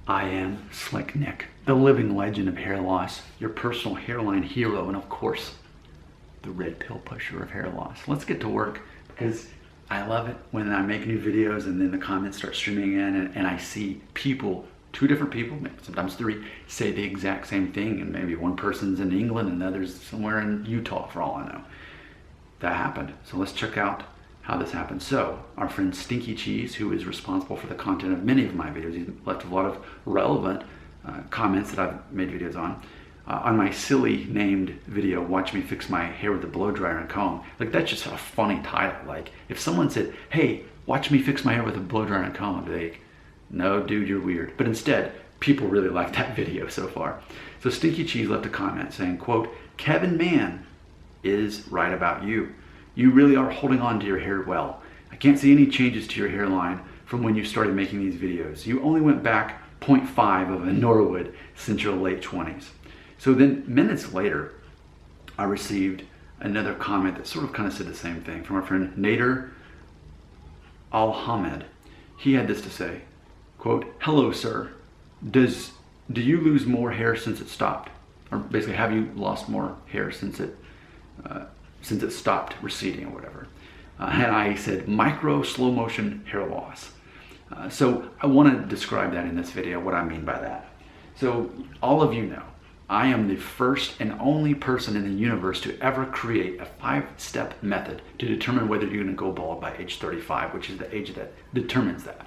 I am Slick Nick, the living legend of hair loss, your personal hairline hero, and of course, the red pill pusher of hair loss. Let's get to work because I love it when I make new videos and then the comments start streaming in and I see people, two different people, sometimes three, say the exact same thing, and maybe one person's in England and the other's somewhere in Utah for all I know. That happened. So let's check out how this happened. So our friend Stinky Cheese, who is responsible for the content of many of my videos, he's left a lot of relevant comments that I've made videos on my silly named video, Watch Me Fix My Hair with a Blow Dryer and Comb. Like, that's just a funny title. Like, if someone said, hey, watch me fix my hair with a blow dryer and comb, I'd be like, no dude, you're weird. But instead, people really like that video so far. So Stinky Cheese left a comment saying, quote, Kevin Mann is right about you. You really are holding on to your hair well. I can't see any changes to your hairline from when you started making these videos. You only went back 0.5 of a Norwood since your late 20s. So then minutes later, I received another comment that sort of kind of said the same thing from our friend Nader Al-Hamed. He had this to say, quote, hello, sir. Do you lose more hair since it stopped? Or basically, have you lost more hair since it stopped receding or whatever? And I said, micro slow motion hair loss. So I want to describe that in this video, what I mean by that. So all of you know, I am the first and only person in the universe to ever create a 5-step method to determine whether you're going to go bald by age 35, which is the age that determines that.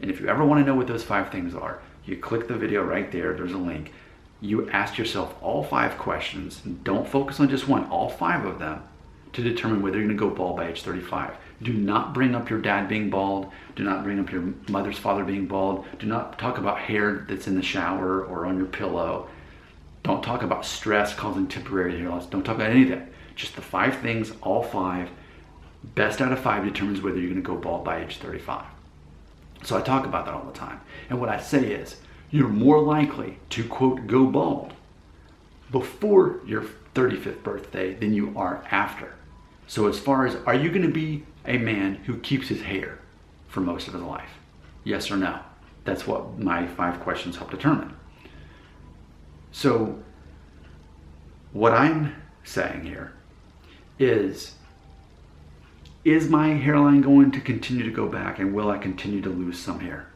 And if you ever want to know what those 5 things are, you click the video right there, there's a link. You ask yourself all 5 questions. Don't focus on just one, all 5 of them, to determine whether you're going to go bald by age 35. Do not bring up your dad being bald. Do not bring up your mother's father being bald. Do not talk about hair that's in the shower or on your pillow. Don't talk about stress causing temporary hair loss. Don't talk about any of that. Just the 5 things, all 5. Best out of 5 determines whether you're going to go bald by age 35. So I talk about that all the time. And what I say is, you're more likely to, quote, go bald before your 35th birthday than you are after. So as far as, are you going to be a man who keeps his hair for most of his life? Yes or no? That's what my 5 questions help determine. So what I'm saying here is my hairline going to continue to go back, and will I continue to lose some hair?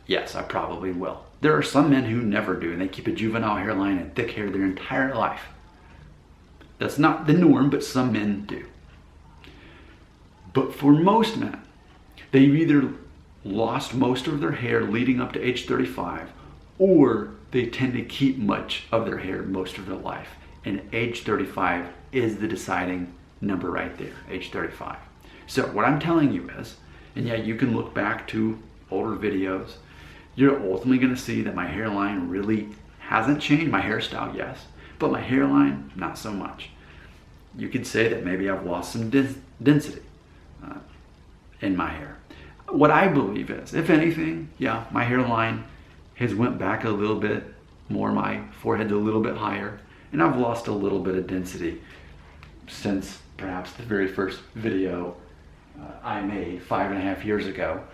Yes, I probably will. There are some men who never do, and they keep a juvenile hairline and thick hair their entire life. That's not the norm, but some men do. But for most men, they've either lost most of their hair leading up to age 35, or they tend to keep much of their hair most of their life. And age 35 is the deciding number right there, age 35. So what I'm telling you is, and yeah, you can look back to older videos, you're ultimately going to see that my hairline really hasn't changed. My hairstyle, yes, but my hairline, not so much. You could say that maybe I've lost some density in my hair. What I believe is, if anything, yeah, my hairline has went back a little bit more, my forehead's a little bit higher, and I've lost a little bit of density since perhaps the very first video I made 5.5 years ago,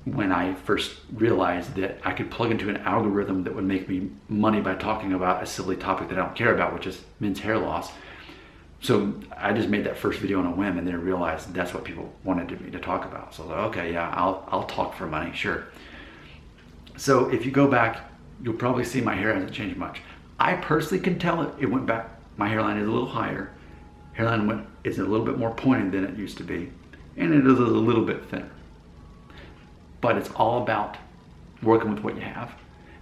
when I first realized that I could plug into an algorithm that would make me money by talking about a silly topic that I don't care about, which is men's hair loss. So I just made that first video on a whim, and then I realized that's what people wanted me to talk about. So I was like, okay, yeah, I'll talk for money, sure. So if you go back, you'll probably see my hair hasn't changed much. I personally can tell it went back. My hairline is a little higher. Hairline is a little bit more pointed than it used to be, and it is a little bit thinner. But it's all about working with what you have,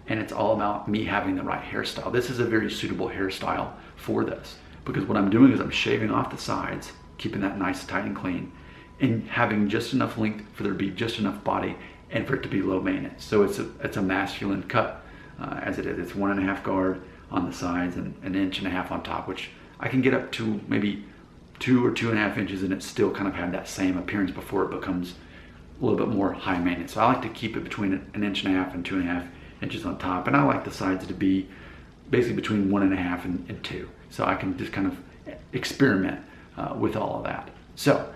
and it's all about me having the right hairstyle. This is a very suitable hairstyle for this, because what I'm doing is I'm shaving off the sides, keeping that nice, tight, and clean, and having just enough length for there to be just enough body and for it to be low maintenance. So it's a masculine cut, as it is. It's 1.5 guard on the sides and 1.5 inches on top, which I can get up to maybe 2 or 2.5 inches, and it still kind of had that same appearance before it becomes a little bit more high maintenance. So I like to keep it between 1.5 inches and 2.5 inches on top, and I like the sides to be basically between 1.5 and 2, so I can just kind of experiment with all of that. So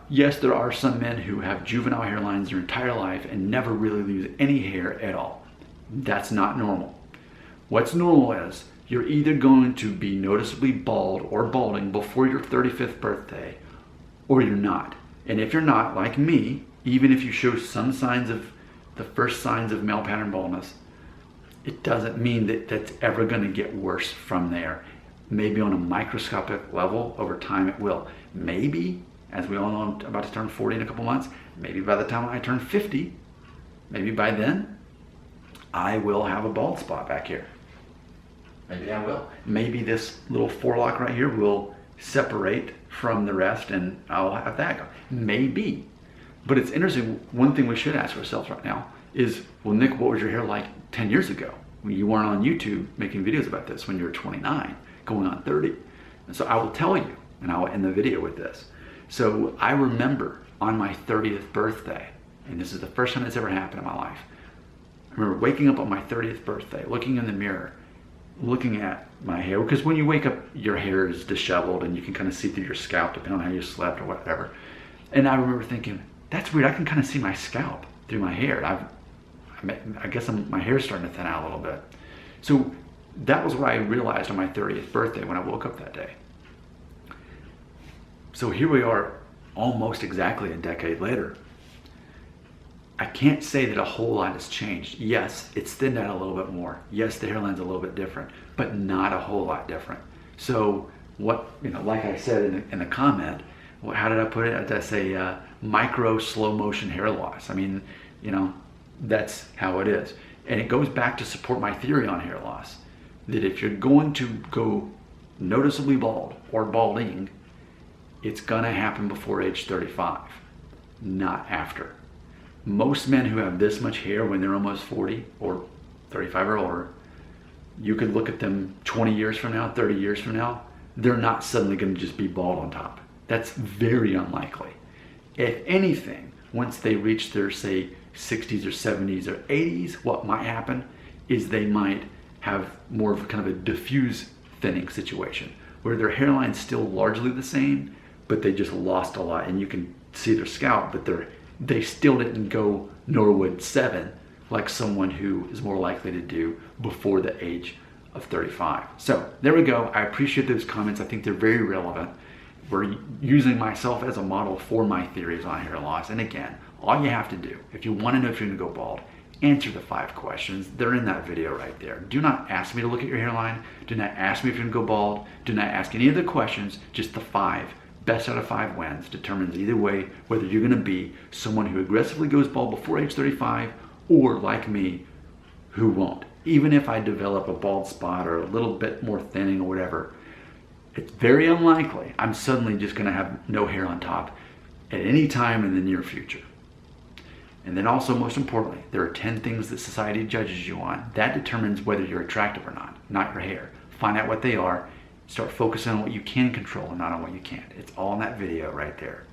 Yes, there are some men who have juvenile hairlines their entire life and never really lose any hair at all. That's not normal. What's normal is you're either going to be noticeably bald or balding before your 35th birthday, or you're not. And if you're not, like me, even if you show some signs of the first signs of male pattern baldness, it doesn't mean that that's ever going to get worse from there. Maybe on a microscopic level, over time it will. Maybe, as we all know, I'm about to turn 40 in a couple months, maybe by the time I turn 50, maybe by then, I will have a bald spot back here. Maybe I will. Maybe this little forelock right here will separate from the rest and I'll have that go. Maybe. But it's interesting, one thing we should ask ourselves right now is, well, Nick, what was your hair like 10 years ago when you weren't on YouTube making videos about this when you were 29, going on 30? And so I will tell you, and I will end the video with this. So I remember on my 30th birthday, and this is the first time it's ever happened in my life, I remember waking up on my 30th birthday, looking in the mirror, looking at my hair, because when you wake up, your hair is disheveled and you can kind of see through your scalp depending on how you slept or whatever. And I remember thinking, that's weird, I can kind of see my scalp through my hair. I guess my hair's starting to thin out a little bit. So that was what I realized on my 30th birthday when I woke up that day. So here we are, almost exactly a decade later. I can't say that a whole lot has changed. Yes, it's thinned out a little bit more. Yes, the hairline's a little bit different, but not a whole lot different. So what, like I said in the comment, how did I put it? I say micro slow motion hair loss. I mean, that's how it is. And it goes back to support my theory on hair loss, that if you're going to go noticeably bald or balding, it's gonna happen before age 35, not after. Most men who have this much hair when they're almost 40 or 35 or older, you could look at them 20 years from now, 30 years from now, they're not suddenly gonna just be bald on top. That's very unlikely. If anything, once they reach their, say, 60s or 70s or 80s, what might happen is they might have more of kind of a diffuse thinning situation where their hairline's still largely the same, but they just lost a lot, and you can see their scalp, but they still didn't go Norwood 7 like someone who is more likely to do before the age of 35. So there we go. I appreciate those comments. I think they're very relevant. We're using myself as a model for my theories on hair loss. And again, all you have to do, if you want to know if you're going to go bald, answer the 5 questions. They're in that video right there. Do not ask me to look at your hairline. Do not ask me if you're going to go bald. Do not ask any of the questions, just the 5. Best out of 5 wins determines either way whether you're going to be someone who aggressively goes bald before age 35 or, like me, who won't. Even if I develop a bald spot or a little bit more thinning or whatever, it's very unlikely I'm suddenly just going to have no hair on top at any time in the near future. And then also, most importantly, there are 10 things that society judges you on. That determines whether you're attractive or not your hair. Find out what they are. Start focusing on what you can control and not on what you can't. It's all in that video right there.